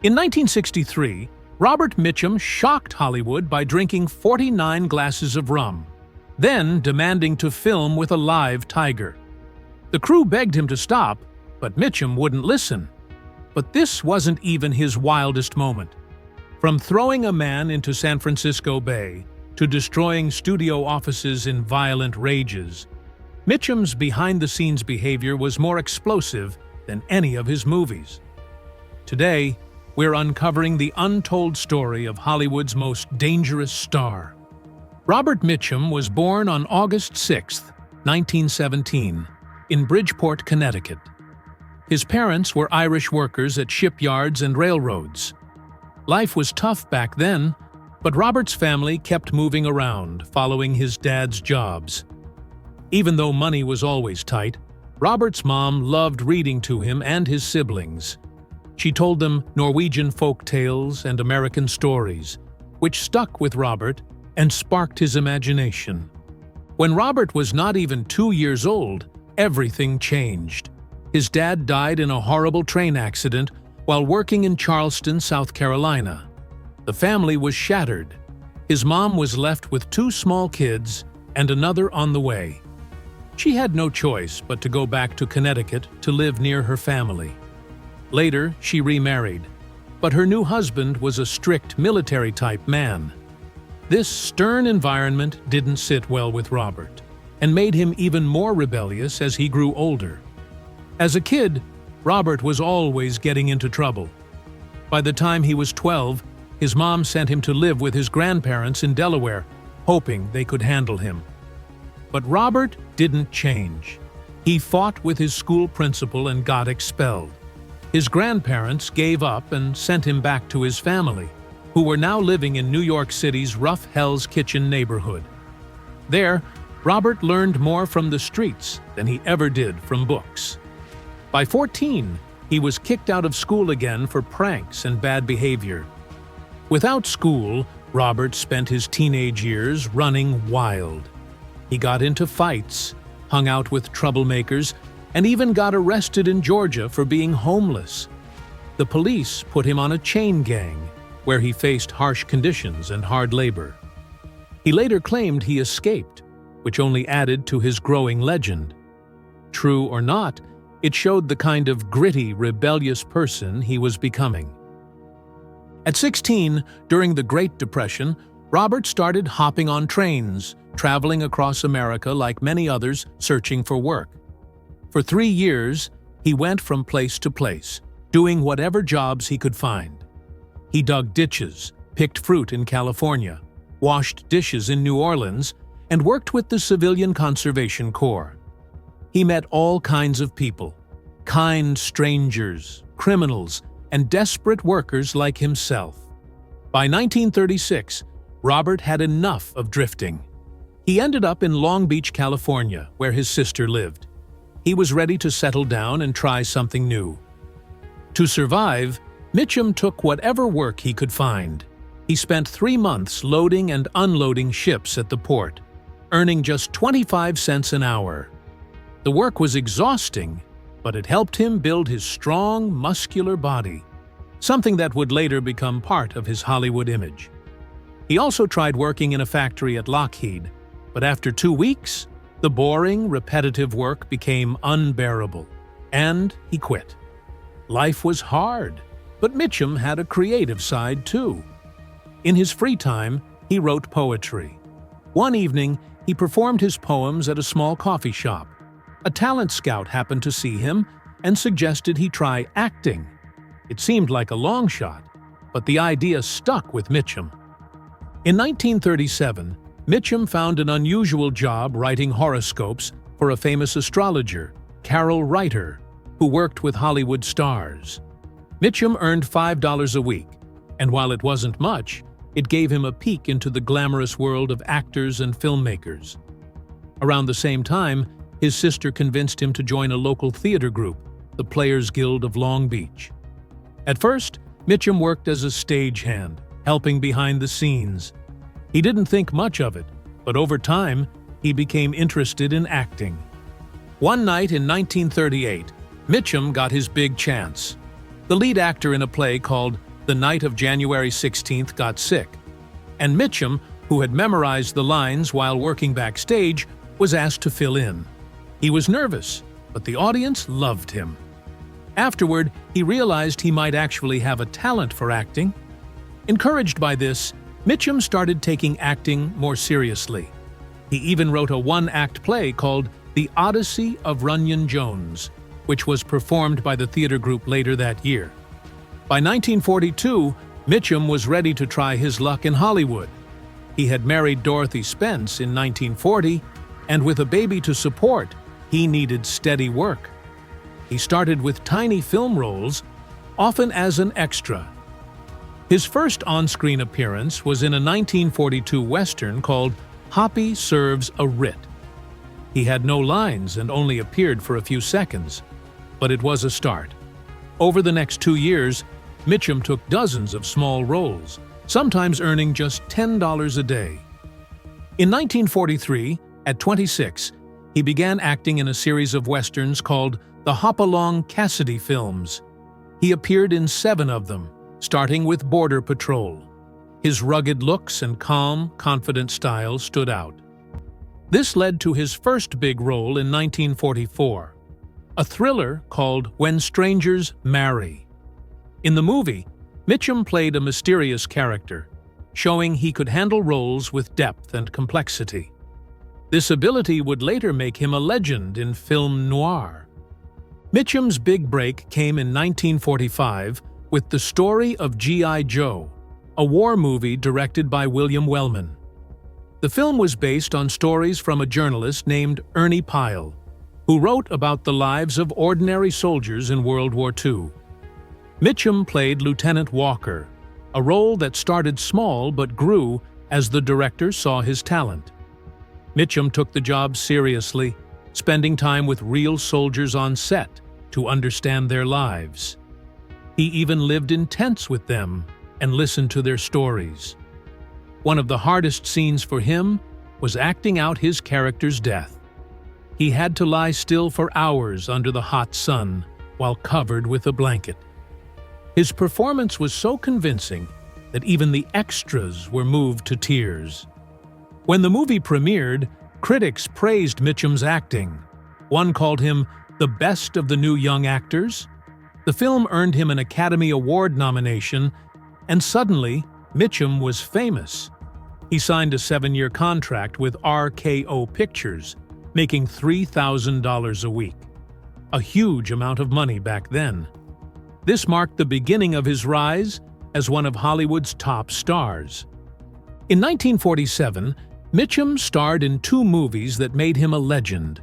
In 1963, Robert Mitchum shocked Hollywood by drinking 49 glasses of rum, then demanding to film with a live tiger. The crew begged him to stop, but Mitchum wouldn't listen. But this wasn't even his wildest moment. From throwing a man into San Francisco Bay to destroying studio offices in violent rages, Mitchum's behind-the-scenes behavior was more explosive than any of his movies. Today, we're uncovering the untold story of Hollywood's most dangerous star. Robert Mitchum was born on August 6, 1917, in Bridgeport, Connecticut. His parents were Irish workers at shipyards and railroads. Life was tough back then, but Robert's family kept moving around, following his dad's jobs. Even though money was always tight, Robert's mom loved reading to him and his siblings. She told them Norwegian folk tales and American stories, which stuck with Robert and sparked his imagination. When Robert was not even 2 years old, everything changed. His dad died in a horrible train accident while working in Charleston, South Carolina. The family was shattered. His mom was left with 2 small kids and another on the way. She had no choice but to go back to Connecticut to live near her family. Later, she remarried, but her new husband was a strict military-type man. This stern environment didn't sit well with Robert, and made him even more rebellious as he grew older. As a kid, Robert was always getting into trouble. By the time he was 12, his mom sent him to live with his grandparents in Delaware, hoping they could handle him. But Robert didn't change. He fought with his school principal and got expelled. His grandparents gave up and sent him back to his family, who were now living in New York City's rough Hell's Kitchen neighborhood. There, Robert learned more from the streets than he ever did from books. By 14, he was kicked out of school again for pranks and bad behavior. Without school, Robert spent his teenage years running wild. He got into fights, hung out with troublemakers, and even got arrested in Georgia for being homeless. The police put him on a chain gang, where he faced harsh conditions and hard labor. He later claimed he escaped, which only added to his growing legend. True or not, it showed the kind of gritty, rebellious person he was becoming. At 16, during the Great Depression, Robert started hopping on trains, traveling across America like many others searching for work. For 3 years, he went from place to place, doing whatever jobs he could find. He dug ditches, picked fruit in California, washed dishes in New Orleans, and worked with the Civilian Conservation Corps. He met all kinds of people, kind strangers, criminals, and desperate workers like himself. By 1936, Robert had enough of drifting. He ended up in Long Beach, California, where his sister lived. He was ready to settle down and try something new. To survive, Mitchum took whatever work he could find. He spent 3 months loading and unloading ships at the port, earning just 25 cents an hour. The work was exhausting, but it helped him build his strong, muscular body, something that would later become part of his Hollywood image. He also tried working in a factory at Lockheed, but after 2 weeks, the boring, repetitive work became unbearable, and he quit. Life was hard, but Mitchum had a creative side too. In his free time, he wrote poetry. One evening, he performed his poems at a small coffee shop. A talent scout happened to see him and suggested he try acting. It seemed like a long shot, but the idea stuck with Mitchum. In 1937, Mitchum found an unusual job writing horoscopes for a famous astrologer, Carol Reiter, who worked with Hollywood stars. Mitchum earned $5 a week, and while it wasn't much, it gave him a peek into the glamorous world of actors and filmmakers. Around the same time, his sister convinced him to join a local theater group, the Players Guild of Long Beach. At first, Mitchum worked as a stagehand, helping behind the scenes. He didn't think much of it, but over time, he became interested in acting. One night in 1938, Mitchum got his big chance. The lead actor in a play called the night of January 16th, got sick, and Mitchum, who had memorized the lines while working backstage, was asked to fill in. He was nervous, but the audience loved him. Afterward, he realized he might actually have a talent for acting. Encouraged by this, Mitchum started taking acting more seriously. He even wrote a one-act play called The Odyssey of Runyon Jones, which was performed by the theater group later that year. By 1942, Mitchum was ready to try his luck in Hollywood. He had married Dorothy Spence in 1940, and with a baby to support, he needed steady work. He started with tiny film roles, often as an extra. His first on-screen appearance was in a 1942 Western called Hoppy Serves a Writ. He had no lines and only appeared for a few seconds, but it was a start. Over the next 2 years, Mitchum took dozens of small roles, sometimes earning just $10 a day. In 1943, at 26, he began acting in a series of westerns called the Hopalong Cassidy films. He appeared in 7 of them, starting with Border Patrol. His rugged looks and calm, confident style stood out. This led to his first big role in 1944, a thriller called When Strangers Marry. In the movie, Mitchum played a mysterious character, showing he could handle roles with depth and complexity. This ability would later make him a legend in film noir. Mitchum's big break came in 1945 with The Story of G.I. Joe, a war movie directed by William Wellman. The film was based on stories from a journalist named Ernie Pyle, who wrote about the lives of ordinary soldiers in World War II. Mitchum played Lieutenant Walker, a role that started small but grew as the director saw his talent. Mitchum took the job seriously, spending time with real soldiers on set to understand their lives. He even lived in tents with them and listened to their stories. One of the hardest scenes for him was acting out his character's death. He had to lie still for hours under the hot sun while covered with a blanket. His performance was so convincing that even the extras were moved to tears. When the movie premiered, critics praised Mitchum's acting. One called him the best of the new young actors. The film earned him an Academy Award nomination, and suddenly, Mitchum was famous. He signed a 7-year contract with RKO Pictures, making $3,000 a week. A huge amount of money back then. This marked the beginning of his rise as one of Hollywood's top stars. In 1947, Mitchum starred in 2 movies that made him a legend.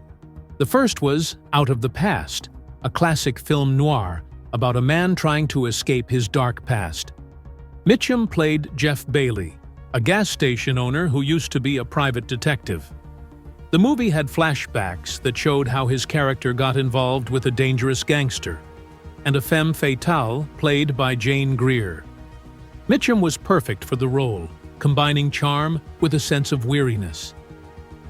The first was Out of the Past, a classic film noir about a man trying to escape his dark past. Mitchum played Jeff Bailey, a gas station owner who used to be a private detective. The movie had flashbacks that showed how his character got involved with a dangerous gangster, and a femme fatale played by Jane Greer. Mitchum was perfect for the role, combining charm with a sense of weariness.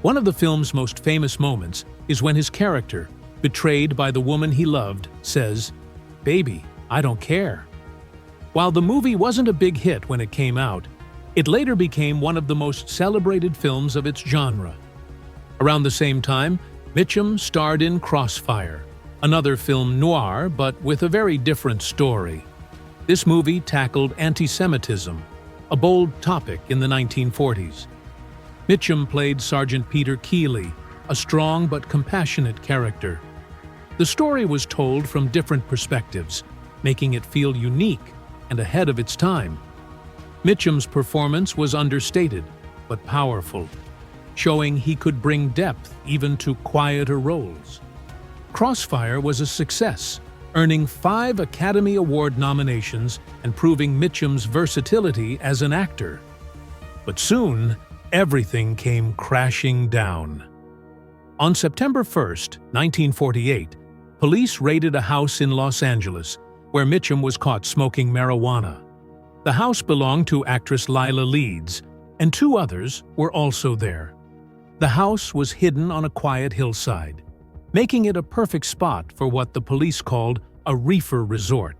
One of the film's most famous moments is when his character, betrayed by the woman he loved, says, "Baby, I don't care." While the movie wasn't a big hit when it came out, it later became one of the most celebrated films of its genre. Around the same time, Mitchum starred in Crossfire, another film noir but with a very different story. This movie tackled anti-Semitism, a bold topic in the 1940s. Mitchum played Sergeant Peter Keeley, a strong but compassionate character. The story was told from different perspectives, making it feel unique and ahead of its time. Mitchum's performance was understated but powerful, showing he could bring depth even to quieter roles. Crossfire was a success, earning 5 Academy Award nominations and proving Mitchum's versatility as an actor. But soon, everything came crashing down. On September 1st, 1948, police raided a house in Los Angeles where Mitchum was caught smoking marijuana. The house belonged to actress Lila Leeds, and 2 others were also there. The house was hidden on a quiet hillside, making it a perfect spot for what the police called a reefer resort.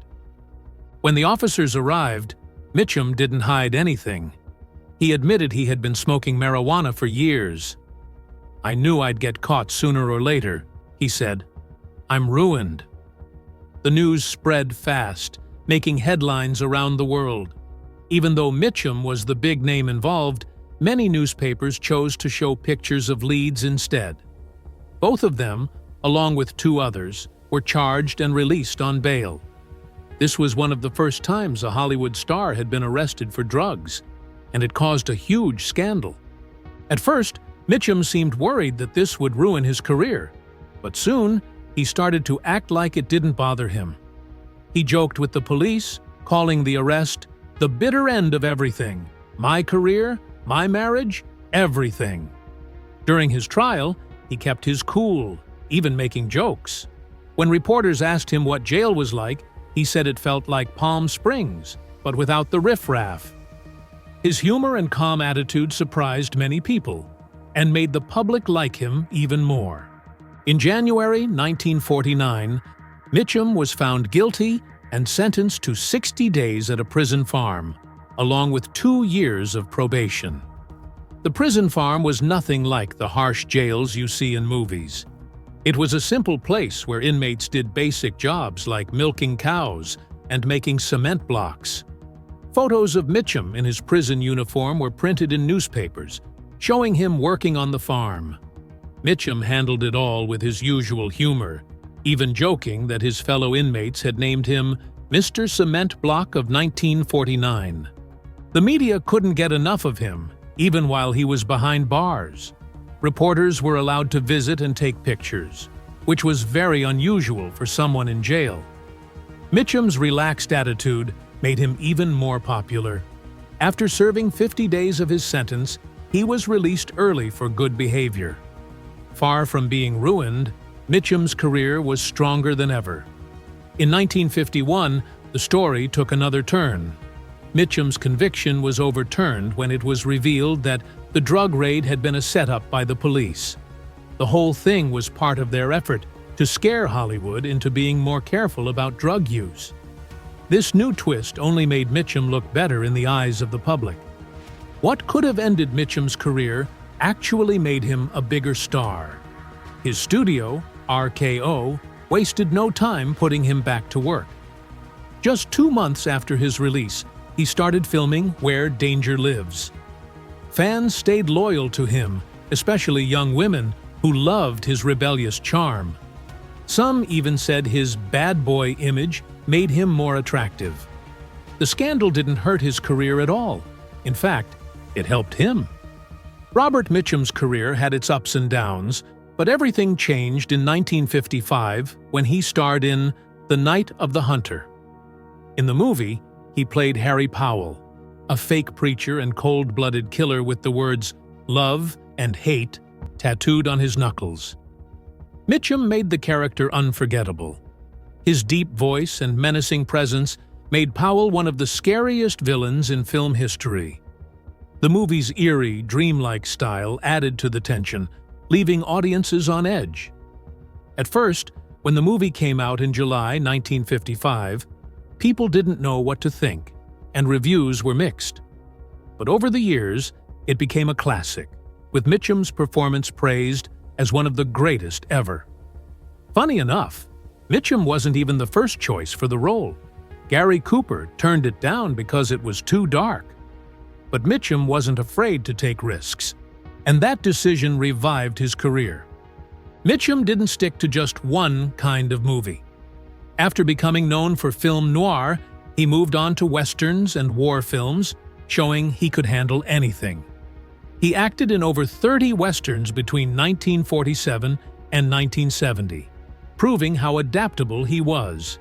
When the officers arrived, Mitchum didn't hide anything. He admitted he had been smoking marijuana for years. "I knew I'd get caught sooner or later," he said. "I'm ruined." The news spread fast, making headlines around the world. Even though Mitchum was the big name involved, many newspapers chose to show pictures of leads instead. Both of them, along with 2 others, were charged and released on bail. This was one of the first times a Hollywood star had been arrested for drugs, and it caused a huge scandal. At first, Mitchum seemed worried that this would ruin his career, but soon he started to act like it didn't bother him. He joked with the police, calling the arrest the bitter end of everything: my career, my marriage, everything. During his trial, he kept his cool, even making jokes. When reporters asked him what jail was like, he said it felt like Palm Springs, but without the riffraff. His humor and calm attitude surprised many people and made the public like him even more. In January 1949, Mitchum was found guilty and sentenced to 60 days at a prison farm, along with 2 years of probation. The prison farm was nothing like the harsh jails you see in movies. It was a simple place where inmates did basic jobs like milking cows and making cement blocks. Photos of Mitchum in his prison uniform were printed in newspapers, showing him working on the farm. Mitchum handled it all with his usual humor, even joking that his fellow inmates had named him Mr. Cement Block of 1949. The media couldn't get enough of him, even while he was behind bars. Reporters were allowed to visit and take pictures, which was very unusual for someone in jail. Mitchum's relaxed attitude made him even more popular. After serving 50 days of his sentence, he was released early for good behavior. Far from being ruined, Mitchum's career was stronger than ever. In 1951, the story took another turn. Mitchum's conviction was overturned when it was revealed that the drug raid had been a setup by the police. The whole thing was part of their effort to scare Hollywood into being more careful about drug use. This new twist only made Mitchum look better in the eyes of the public. What could have ended Mitchum's career actually made him a bigger star. His studio, RKO, wasted no time putting him back to work. Just 2 months after his release, he started filming Where Danger Lives. Fans stayed loyal to him, especially young women who loved his rebellious charm. Some even said his bad boy image made him more attractive. The scandal didn't hurt his career at all. In fact, it helped him. Robert Mitchum's career had its ups and downs, but everything changed in 1955 when he starred in The Night of the Hunter. In the movie, he played Harry Powell, a fake preacher and cold-blooded killer with the words "love" and "hate" tattooed on his knuckles. Mitchum made the character unforgettable. His deep voice and menacing presence made Powell one of the scariest villains in film history. The movie's eerie, dreamlike style added to the tension, leaving audiences on edge. At first, when the movie came out in July 1955, people didn't know what to think, and reviews were mixed. But over the years, it became a classic, with Mitchum's performance praised as one of the greatest ever. Funny enough, Mitchum wasn't even the first choice for the role. Gary Cooper turned it down because it was too dark. But Mitchum wasn't afraid to take risks, and that decision revived his career. Mitchum didn't stick to just one kind of movie. After becoming known for film noir, he moved on to westerns and war films, showing he could handle anything. He acted in over 30 westerns between 1947 and 1970, proving how adaptable he was.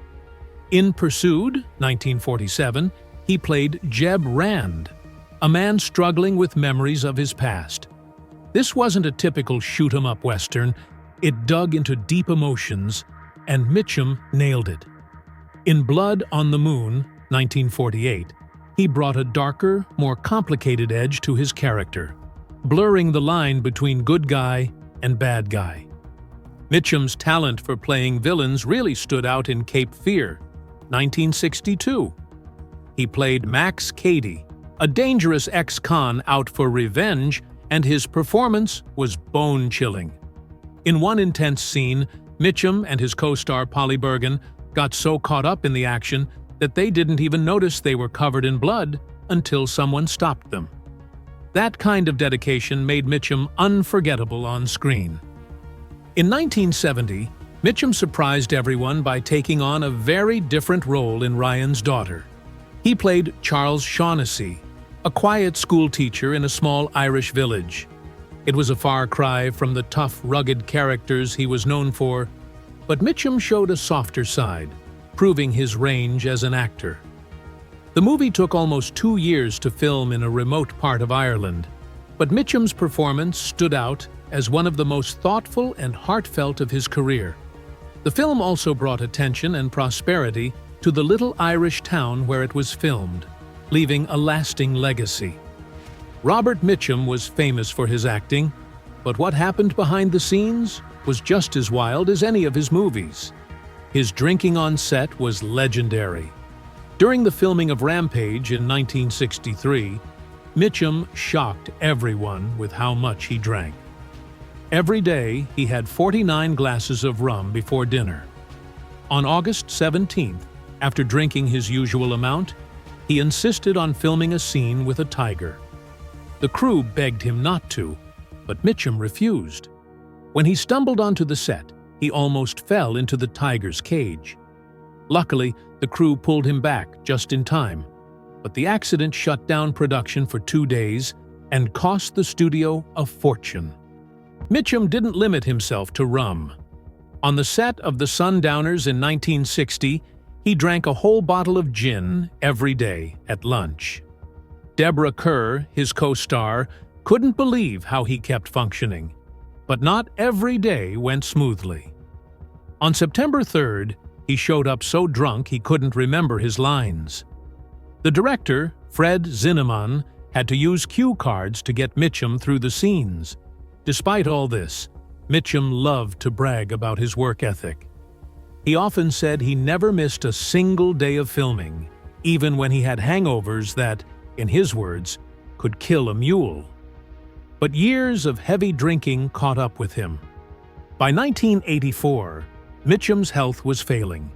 In Pursued, 1947, he played Jeb Rand, a man struggling with memories of his past. This wasn't a typical shoot-'em-up western. It dug into deep emotions, and Mitchum nailed it. In Blood on the Moon, 1948, he brought a darker, more complicated edge to his character, blurring the line between good guy and bad guy. Mitchum's talent for playing villains really stood out in Cape Fear, 1962, He played Max Cady, a dangerous ex-con out for revenge, and his performance was bone-chilling. In one intense scene, Mitchum and his co-star Polly Bergen got so caught up in the action that they didn't even notice they were covered in blood until someone stopped them. That kind of dedication made Mitchum unforgettable on screen. In 1970, Mitchum surprised everyone by taking on a very different role in Ryan's Daughter. He played Charles Shaughnessy, a quiet schoolteacher in a small Irish village. It was a far cry from the tough, rugged characters he was known for, but Mitchum showed a softer side, proving his range as an actor. The movie took almost 2 years to film in a remote part of Ireland, but Mitchum's performance stood out as one of the most thoughtful and heartfelt of his career. The film also brought attention and prosperity to the little Irish town where it was filmed, leaving a lasting legacy. Robert Mitchum was famous for his acting, but what happened behind the scenes was just as wild as any of his movies. His drinking on set was legendary. During the filming of Rampage in 1963, Mitchum shocked everyone with how much he drank. Every day, he had 49 glasses of rum before dinner. On August 17th, after drinking his usual amount, he insisted on filming a scene with a tiger. The crew begged him not to, but Mitchum refused. When he stumbled onto the set, he almost fell into the tiger's cage. Luckily, the crew pulled him back just in time, but the accident shut down production for 2 days and cost the studio a fortune. Mitchum didn't limit himself to rum. On the set of The Sundowners in 1960, he drank a whole bottle of gin every day at lunch. Deborah Kerr, his co-star, couldn't believe how he kept functioning. But not every day went smoothly. On September 3rd, he showed up so drunk he couldn't remember his lines. The director, Fred Zinnemann, had to use cue cards to get Mitchum through the scenes. Despite all this, Mitchum loved to brag about his work ethic. He often said he never missed a single day of filming, even when he had hangovers that, in his words, could kill a mule. But years of heavy drinking caught up with him. By 1984, Mitchum's health was failing,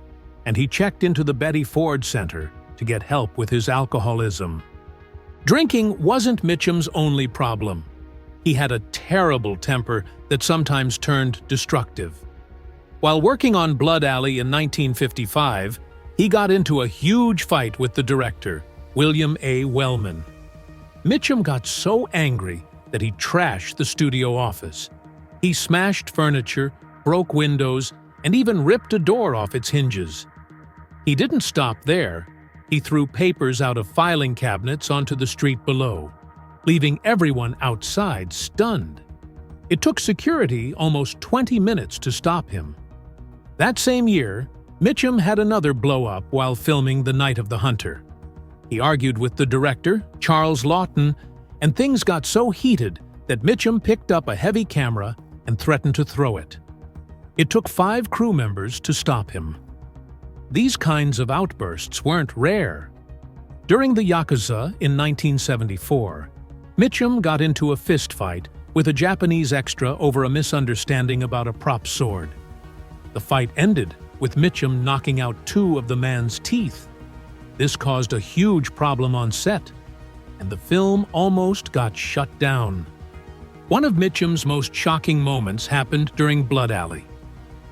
and he checked into the Betty Ford Center to get help with his alcoholism. Drinking wasn't Mitchum's only problem. He had a terrible temper that sometimes turned destructive. While working on Blood Alley in 1955, he got into a huge fight with the director, William A. Wellman. Mitchum got so angry that he trashed the studio office. He smashed furniture, broke windows, and even ripped a door off its hinges. He didn't stop there. He threw papers out of filing cabinets onto the street below, leaving everyone outside stunned. It took security almost 20 minutes to stop him. That same year, Mitchum had another blow-up while filming The Night of the Hunter. He argued with the director, Charles Laughton, and things got so heated that Mitchum picked up a heavy camera and threatened to throw it. It took 5 crew members to stop him. These kinds of outbursts weren't rare. During the Yakuza in 1974, Mitchum got into a fistfight with a Japanese extra over a misunderstanding about a prop sword. The fight ended with Mitchum knocking out 2 of the man's teeth. This caused a huge problem on set, and the film almost got shut down. One of Mitchum's most shocking moments happened during Blood Alley.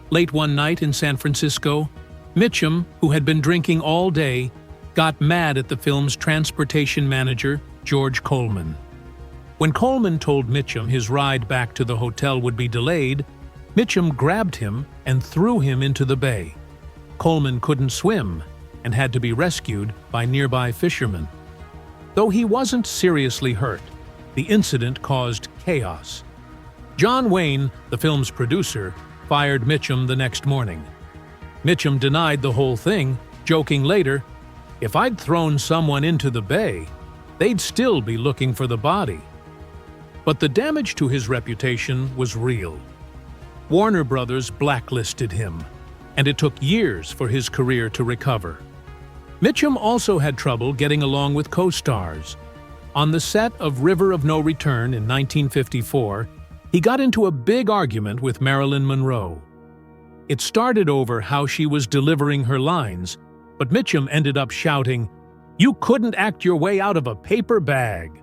Late one night in San Francisco, Mitchum, who had been drinking all day, got mad at the film's transportation manager, George Coleman. When Coleman told Mitchum his ride back to the hotel would be delayed, Mitchum grabbed him and threw him into the bay. Coleman couldn't swim and had to be rescued by nearby fishermen. Though he wasn't seriously hurt, the incident caused chaos. John Wayne, the film's producer, fired Mitchum the next morning. Mitchum denied the whole thing, joking later, "If I'd thrown someone into the bay, they'd still be looking for the body." But the damage to his reputation was real. Warner Brothers blacklisted him, and it took years for his career to recover. Mitchum also had trouble getting along with co-stars. On the set of River of No Return in 1954, he got into a big argument with Marilyn Monroe. It started over how she was delivering her lines, but Mitchum ended up shouting, "You couldn't act your way out of a paper bag."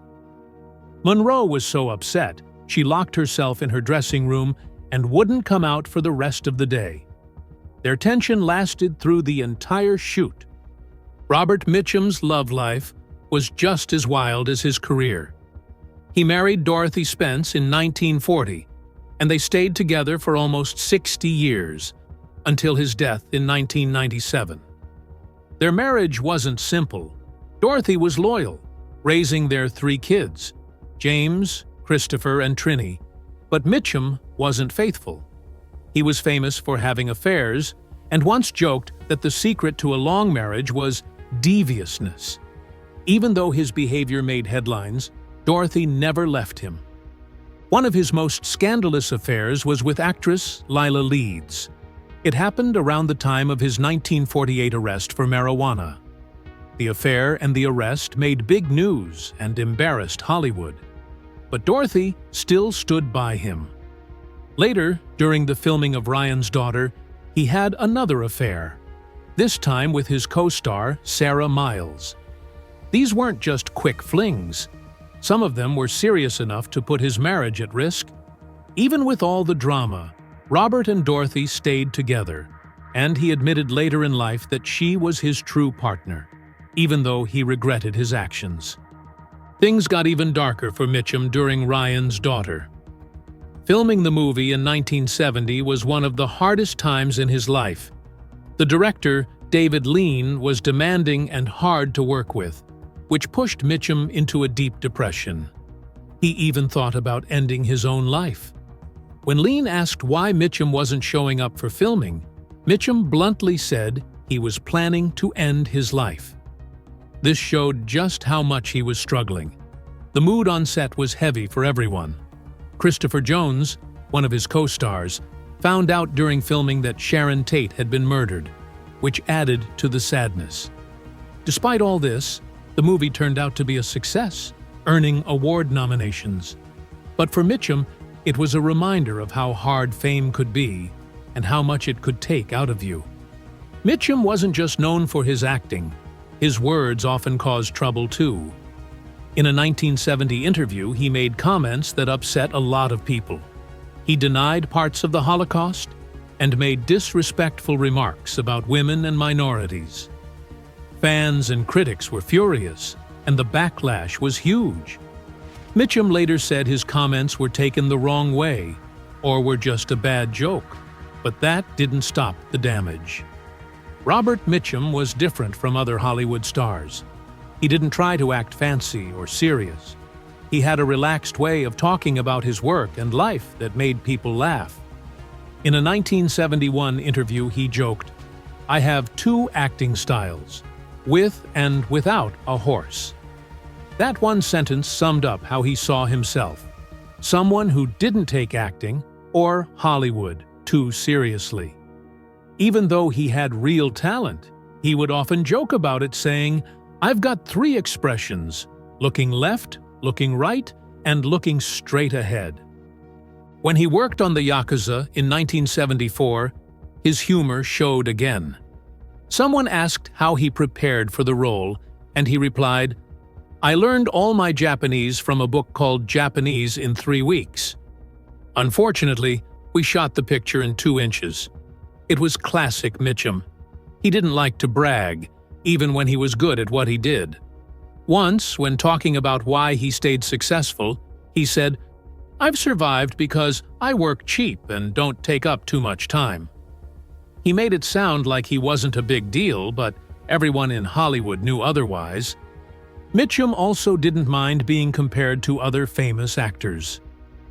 Monroe was so upset, she locked herself in her dressing room and wouldn't come out for the rest of the day. Their tension lasted through the entire shoot. Robert Mitchum's love life was just as wild as his career. He married Dorothy Spence in 1940, and they stayed together for almost 60 years, until his death in 1997. Their marriage wasn't simple. Dorothy was loyal, raising their 3 kids, James, Christopher, and Trinny, but Mitchum wasn't faithful. He was famous for having affairs, and once joked that the secret to a long marriage was deviousness. Even though his behavior made headlines, Dorothy never left him. One of his most scandalous affairs was with actress Lila Leeds. It happened around the time of his 1948 arrest for marijuana. The affair and the arrest made big news and embarrassed Hollywood. But Dorothy still stood by him. Later, during the filming of Ryan's Daughter, he had another affair, this time with his co-star Sarah Miles. These weren't just quick flings. Some of them were serious enough to put his marriage at risk. Even with all the drama, Robert and Dorothy stayed together, and he admitted later in life that she was his true partner, even though he regretted his actions. Things got even darker for Mitchum during Ryan's Daughter. Filming the movie in 1970 was one of the hardest times in his life. The director, David Lean, was demanding and hard to work with, which pushed Mitchum into a deep depression. He even thought about ending his own life. When Lean asked why Mitchum wasn't showing up for filming, Mitchum bluntly said he was planning to end his life. This showed just how much he was struggling. The mood on set was heavy for everyone. Christopher Jones, one of his co-stars, found out during filming that Sharon Tate had been murdered, which added to the sadness. Despite all this, the movie turned out to be a success, earning award nominations. But for Mitchum, it was a reminder of how hard fame could be and how much it could take out of you. Mitchum wasn't just known for his acting. His words often caused trouble too. In a 1970 interview, he made comments that upset a lot of people. He denied parts of the Holocaust and made disrespectful remarks about women and minorities. Fans and critics were furious, and the backlash was huge. Mitchum later said his comments were taken the wrong way or were just a bad joke, but that didn't stop the damage. Robert Mitchum was different from other Hollywood stars. He didn't try to act fancy or serious. He had a relaxed way of talking about his work and life that made people laugh. In a 1971 interview, he joked, "I have 2 acting styles, with and without a horse." That one sentence summed up how he saw himself, someone who didn't take acting or Hollywood too seriously. Even though he had real talent, he would often joke about it, saying, "I've got 3 expressions, looking left, looking right, and looking straight ahead." When he worked on the Yakuza in 1974, his humor showed again. Someone asked how he prepared for the role, and he replied, "I learned all my Japanese from a book called Japanese in 3 weeks. Unfortunately, we shot the picture in 2 inches. It was classic Mitchum. He didn't like to brag, even when he was good at what he did. Once, when talking about why he stayed successful, he said, "I've survived because I work cheap and don't take up too much time." He made it sound like he wasn't a big deal, but everyone in Hollywood knew otherwise. Mitchum also didn't mind being compared to other famous actors.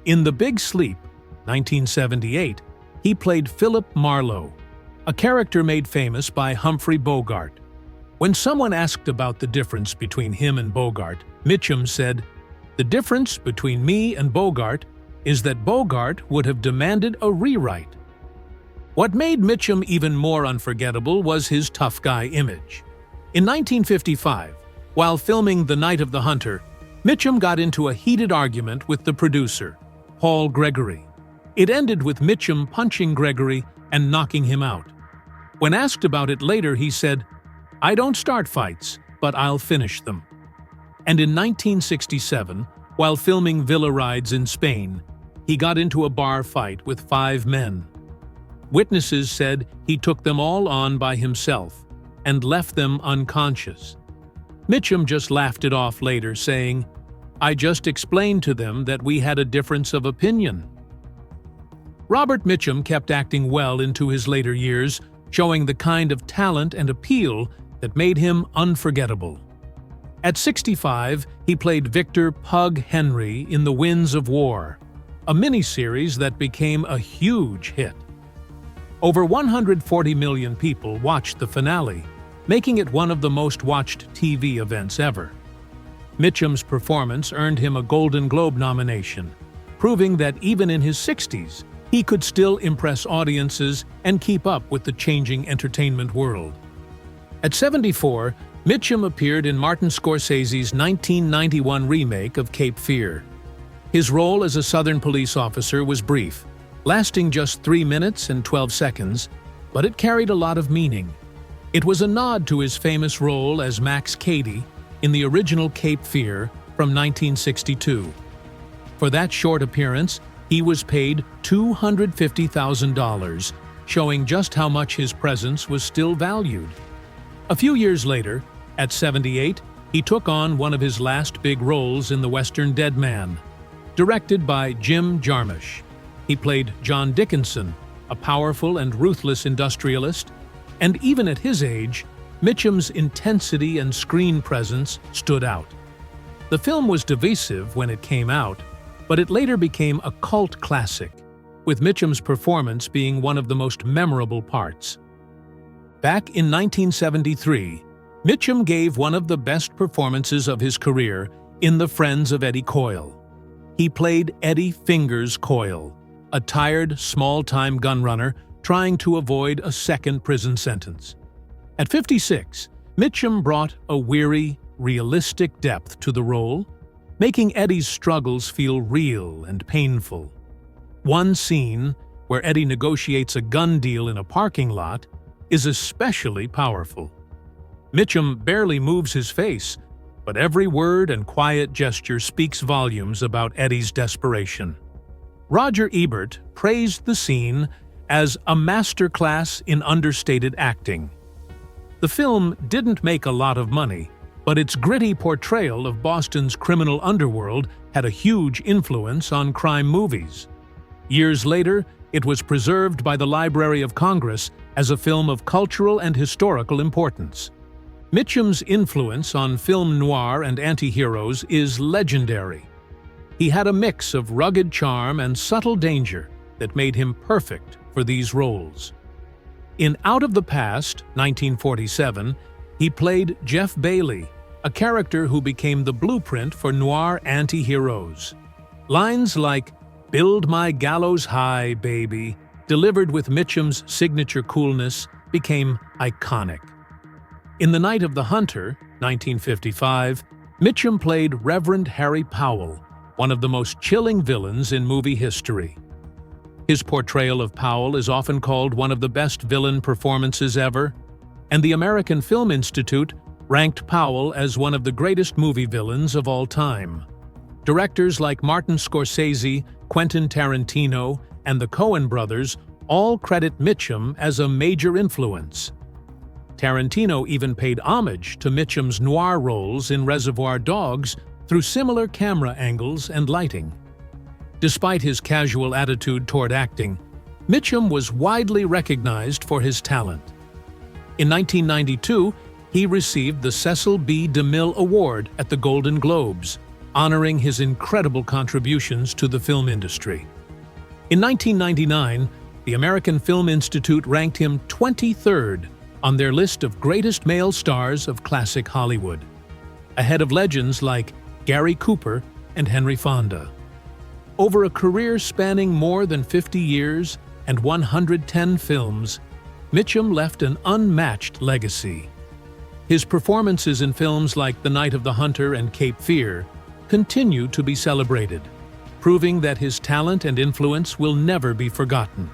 In The Big Sleep, 1978, he played Philip Marlowe, a character made famous by Humphrey Bogart. When someone asked about the difference between him and Bogart, Mitchum said, "The difference between me and Bogart is that Bogart would have demanded a rewrite." What made Mitchum even more unforgettable was his tough guy image. In 1955, while filming The Night of the Hunter, Mitchum got into a heated argument with the producer, Paul Gregory. It ended with Mitchum punching Gregory and knocking him out. When asked about it later, he said, "I don't start fights, but I'll finish them." And in 1967, while filming Villa Rides in Spain, he got into a bar fight with 5 men. Witnesses said he took them all on by himself and left them unconscious. Mitchum just laughed it off later, saying, "I just explained to them that we had a difference of opinion." Robert Mitchum kept acting well into his later years, showing the kind of talent and appeal that made him unforgettable. At 65, he played Victor "Pug" Henry in The Winds of War, a miniseries that became a huge hit. Over 140 million people watched the finale, making it one of the most watched TV events ever. Mitchum's performance earned him a Golden Globe nomination, proving that even in his 60s, he could still impress audiences and keep up with the changing entertainment world. At 74, Mitchum appeared in Martin Scorsese's 1991 remake of Cape Fear. His role as a Southern police officer was brief, lasting just 3 minutes and 12 seconds, but it carried a lot of meaning. It was a nod to his famous role as Max Cady in the original Cape Fear from 1962. For that short appearance, he was paid $250,000, showing just how much his presence was still valued. A few years later, at 78, he took on one of his last big roles in the western Dead Man. Directed by Jim Jarmusch, he played John Dickinson, a powerful and ruthless industrialist, and even at his age, Mitchum's intensity and screen presence stood out. The film was divisive when it came out, but it later became a cult classic, with Mitchum's performance being one of the most memorable parts. Back in 1973, Mitchum gave one of the best performances of his career in The Friends of Eddie Coyle. He played Eddie Fingers Coyle, a tired, small-time gunrunner trying to avoid a second prison sentence. At 56, Mitchum brought a weary, realistic depth to the role, making Eddie's struggles feel real and painful. One scene, where Eddie negotiates a gun deal in a parking lot, is especially powerful. Mitchum barely moves his face, but every word and quiet gesture speaks volumes about Eddie's desperation. Roger Ebert praised the scene as a masterclass in understated acting. The film didn't make a lot of money, but its gritty portrayal of Boston's criminal underworld had a huge influence on crime movies. Years later, it was preserved by the Library of Congress as a film of cultural and historical importance. Mitchum's influence on film noir and anti-heroes is legendary. He had a mix of rugged charm and subtle danger that made him perfect for these roles. In Out of the Past, 1947, he played Jeff Bailey, a character who became the blueprint for noir anti-heroes. Lines like, "Build my gallows high, baby," delivered with Mitchum's signature coolness, became iconic. In The Night of the Hunter, 1955, Mitchum played Reverend Harry Powell, one of the most chilling villains in movie history. His portrayal of Powell is often called one of the best villain performances ever, and the American Film Institute ranked Powell as one of the greatest movie villains of all time. Directors like Martin Scorsese, Quentin Tarantino, and the Coen brothers all credit Mitchum as a major influence. Tarantino even paid homage to Mitchum's noir roles in Reservoir Dogs through similar camera angles and lighting. Despite his casual attitude toward acting, Mitchum was widely recognized for his talent. In 1992, he received the Cecil B. DeMille Award at the Golden Globes, honoring his incredible contributions to the film industry. In 1999, the American Film Institute ranked him 23rd on their list of greatest male stars of classic Hollywood, ahead of legends like Gary Cooper and Henry Fonda. Over a career spanning more than 50 years and 110 films, Mitchum left an unmatched legacy. His performances in films like The Night of the Hunter and Cape Fear continue to be celebrated, proving that his talent and influence will never be forgotten.